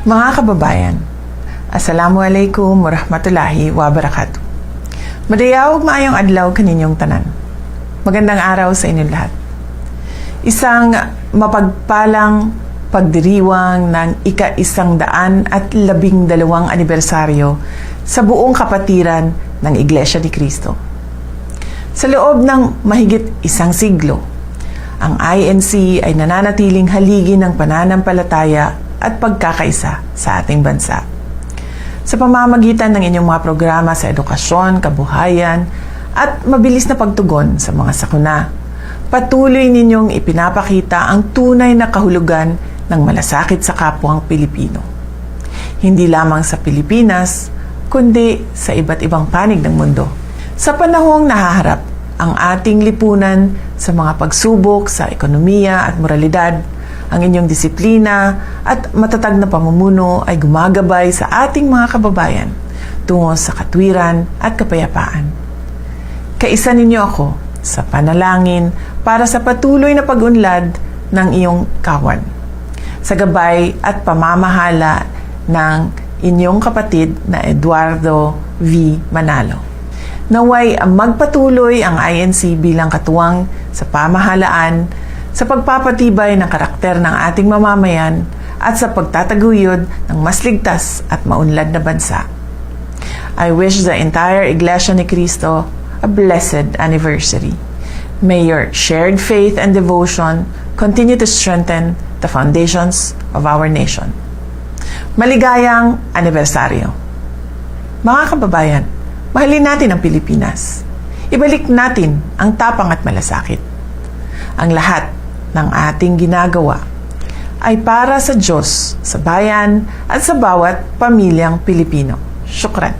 Mga kababayan, Assalamualaikum warahmatullahi wabarakatuh. Madayawag maayong adlaw kaninyong tanan. Magandang araw sa inyong lahat. Isang mapagpalang pagdiriwang ng ika-112 anibersaryo sa buong kapatiran ng Iglesia ni Cristo. Sa loob ng mahigit isang siglo, ang INC ay nananatiling haligi ng pananampalataya at pagkakaisa sa ating bansa. Sa pamamagitan ng inyong mga programa sa edukasyon, kabuhayan, at mabilis na pagtugon sa mga sakuna, patuloy ninyong ipinapakita ang tunay na kahulugan ng malasakit sa kapwang Pilipino. Hindi lamang sa Pilipinas, kundi sa iba't ibang panig ng mundo. Sa panahong nahaharap ang ating lipunan sa mga pagsubok sa ekonomiya at moralidad, ang inyong disiplina at matatag na pamumuno ay gumagabay sa ating mga kababayan tungo sa katwiran at kapayapaan. Kaisa ninyo ako sa panalangin para sa patuloy na pag-unlad ng iyong kawan, sa gabay at pamamahala ng inyong kapatid na Eduardo V. Manalo. Naway magpatuloy ang INC bilang katuwang sa pamahalaan sa pagpapatibay ng karakter ng ating mamamayan at sa pagtataguyod ng mas ligtas at maunlad na bansa. I wish the entire Iglesia ni Cristo a blessed anniversary. May your shared faith and devotion continue to strengthen the foundations of our nation. Maligayang anibersaryo! Mga kababayan, mahalin natin ang Pilipinas. Ibalik natin ang tapang at malasakit. Ang lahat ng ating ginagawa ay para sa Diyos, sa bayan at sa bawat pamilyang Pilipino. Syukran.